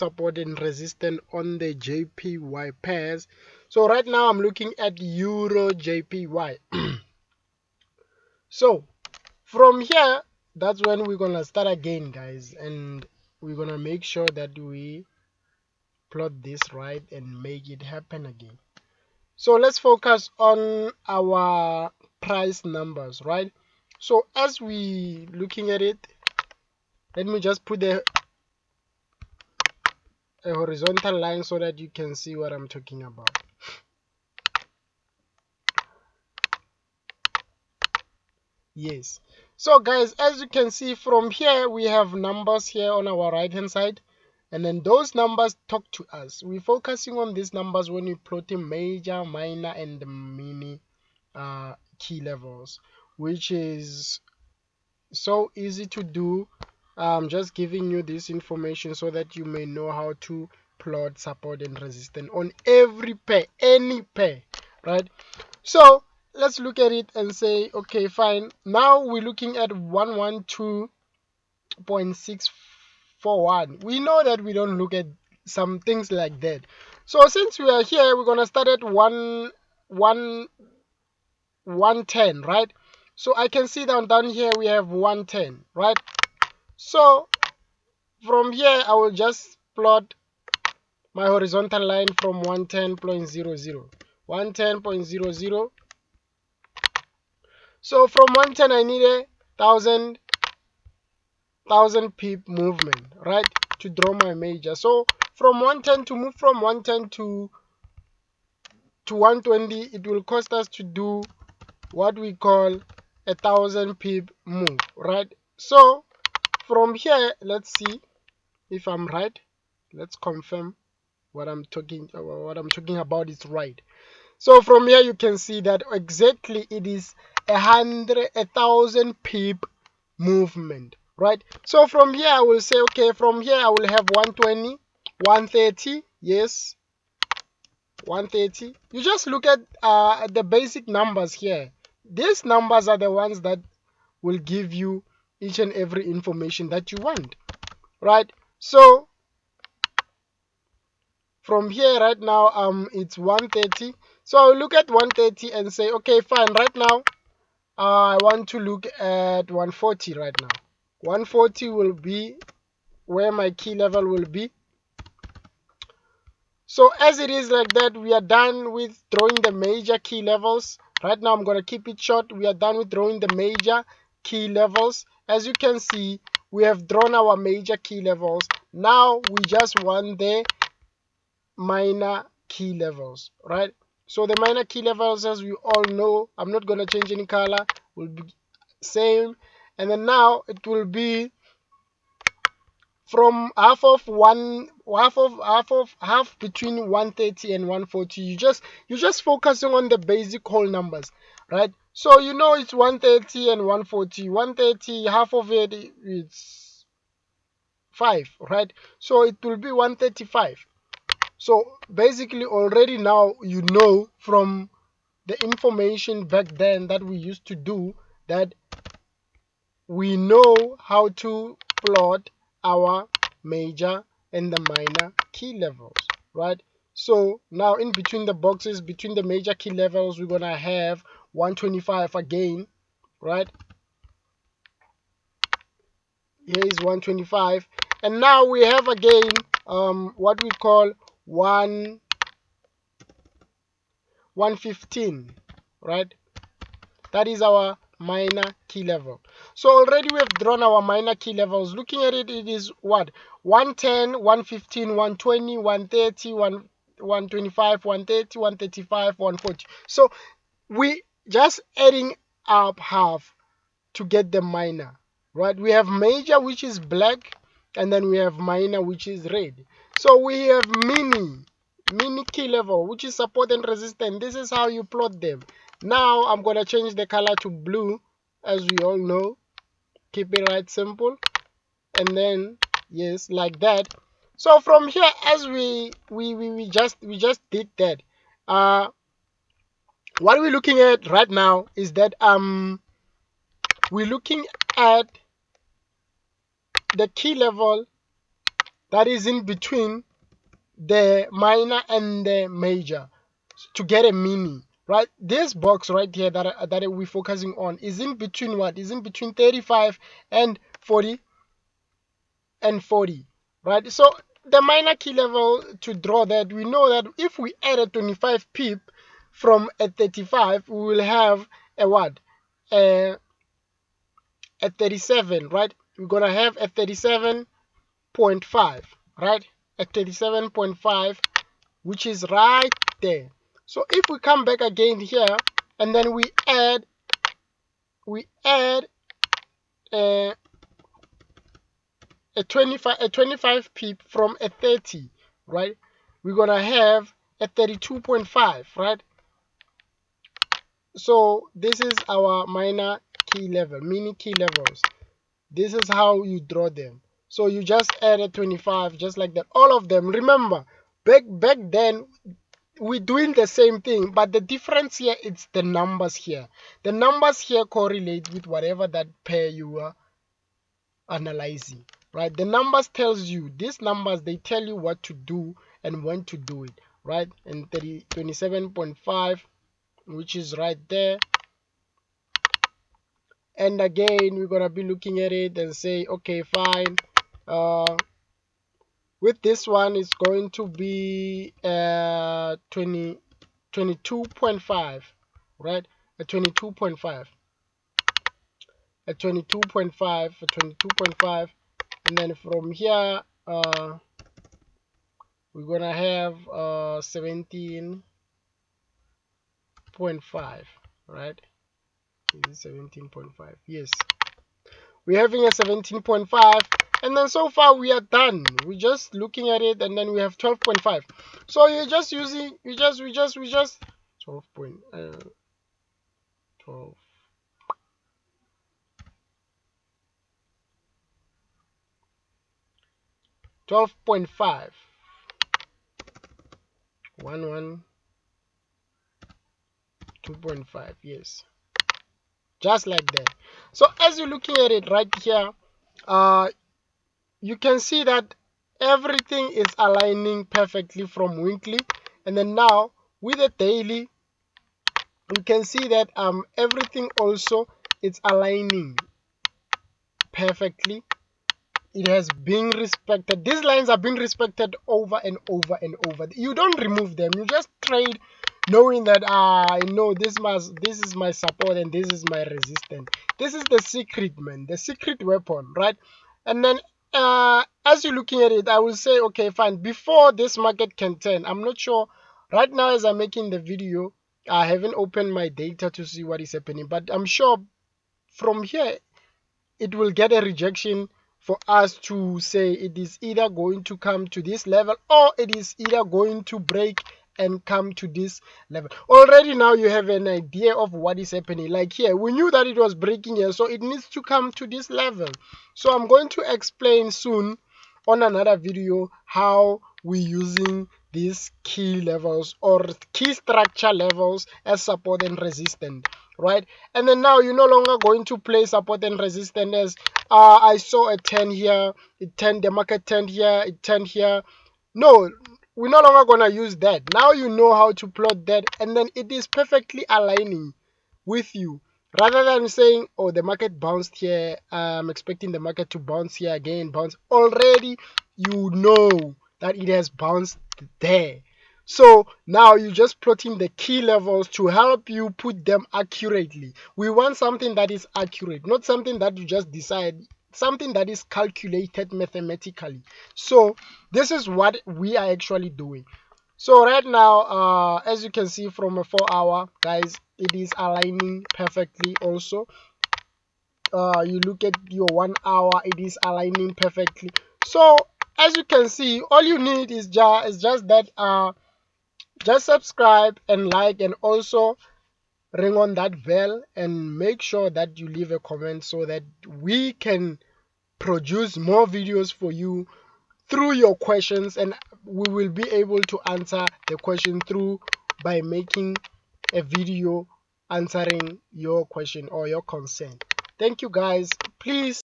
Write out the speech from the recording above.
support and resistance on the JPY pairs. So right now I'm looking at Euro JPY. So from here, that's when we're gonna start again, guys, and we're gonna make sure that we plot this right and make it happen again. So let's focus on our price numbers, right? So as we looking at it, let me just put a horizontal line so that you can see what I'm talking about. Yes. So guys, as you can see from here, we have numbers here on our right hand side, and then those numbers talk to us. We're focusing on these numbers when we plotting major, minor, and the mini key levels, which is so easy to do. I'm just giving you this information so that you may know how to plot support and resistance on every pair, any pair, right? So let's look at it and say, okay, fine. Now we're looking at 112.641. We know that we don't look at some things like that. So since we are here, we're gonna start at 110, right? So I can see down here we have 110, right? So from here I will just plot my horizontal line from 110.00. 110.00. So from 110 I need a thousand pip movement, right, to draw my major. So from 110 to move from 110 to 120, it will cost us to do what we call 1,000 pip move, right? So from here, let's see if I'm right. Let's confirm what I'm talking about is right. So from here you can see that exactly it is 1,000 pip movement, right? So from here I will say, okay, from here I will have 120, 130, yes, 130. You just look at the basic numbers here. These numbers are the ones that will give you each and every information that you want, right? So from here right now it's 130. So I'll look at 130 and say, okay, fine, right now I want to look at 140 right now. 140 will be where my key level will be. So as it is like that, we are done with drawing the major key levels. Right now I'm going to keep it short. We are done with drawing the major key levels. As you can see, we have drawn our major key levels. Now we just want the minor key levels, right? So the minor key levels, as we all know, I'm not going to change any color, will be same. And then now it will be from half between 130 and 140. You're just focusing on the basic whole numbers, right? So you know it's 130 and 140. 130, half of it is 5, right? So it will be 135. So basically already now you know from the information back then that we used to do that we know how to plot our major and the minor key levels, right? So now in between the boxes, between the major key levels, we're gonna have 125 again, right? Here is 125, and now we have again what we call 115, right? That is our minor key level. So already we have drawn our minor key levels. Looking at it, it is what? 110, 115, 120, 130, 125, 130, 135, 140. So we just adding up half to get the minor, right? We have major, which is black, and then we have minor, which is red. So we have mini key level, which is support and resistance. This is how you plot them. Now I'm gonna change the color to blue, as we all know. Keep it right simple, and then yes, like that. So from here, as we just did that, what we're looking at right now is that we're looking at the key level that is in between the minor and the major to get a mini, right? This box right here that we're focusing on is in between what? Is in between 35 and 40 right? So the minor key level, to draw that, we know that if we add a 25 pip from a 35, we will have a what? A 37, right? We're gonna have a 37.5, right? A 37.5, which is right there. So if we come back again here and then we add uh, a 25 pip from a 30, right? We're gonna have a 32.5, right? So this is our minor key level, mini key levels. This is how you draw them. So you just add a 25 just like that, all of them. Remember, back then we're doing the same thing, but the difference here, it's the numbers here. The numbers here correlate with whatever that pair you are analyzing, right? The numbers tells you, these numbers, they tell you what to do and when to do it, right? And 27.5, which is right there. And again, we're gonna be looking at it and say, okay, fine, with this one, it's going to be 22.5, right? A 22.5, a 22.5, a 22.5, and then from here we're gonna have 17.5, right? Is it 17.5? Yes, we're having a 17.5, and then so far we are done. We're just looking at it, and then we have 12.5. So you're just using, we just 12 point 12 12.5 2.5, yes, just like that. So as you're looking at it right here, you can see that everything is aligning perfectly from weekly, and then now with the daily, you can see that everything also it's aligning perfectly. It has been respected. These lines are being respected over and over and over. You don't remove them, you just trade knowing that I know this is my support and this is my resistance. This is the secret, man, the secret weapon, right? And then as you're looking at it, I will say, okay, fine, before this market can turn, I'm not sure right now as I'm making the video, I haven't opened my data to see what is happening, but I'm sure from here it will get a rejection for us to say it is either going to come to this level or it is either going to break and come to this level. Already now you have an idea of what is happening. Like here, we knew that it was breaking here, so it needs to come to this level. So I'm going to explain soon on another video how we're using these key levels or key structure levels as support and resistance, right? And then now you're no longer going to play support and resistance as I saw a 10 here, it turned, the market turned here, it turned here. No, we're no longer gonna use that. Now you know how to plot that, and then it is perfectly aligning with you, rather than saying, oh, the market bounced here, I'm expecting the market to bounce here again, bounce. Already you know that it has bounced there. So now you're just plotting the key levels to help you put them accurately. We want something that is accurate, not something that you just decide, something that is calculated mathematically. So this is what we are actually doing. So right now, as you can see from a 4-hour, guys, it is aligning perfectly also. You look at your 1 hour, it is aligning perfectly. So as you can see, all you need is just that just subscribe and like, and also ring on that bell and make sure that you leave a comment so that we can produce more videos for you through your questions, and we will be able to answer the question through by making a video answering your question or your concern. Thank you guys. Please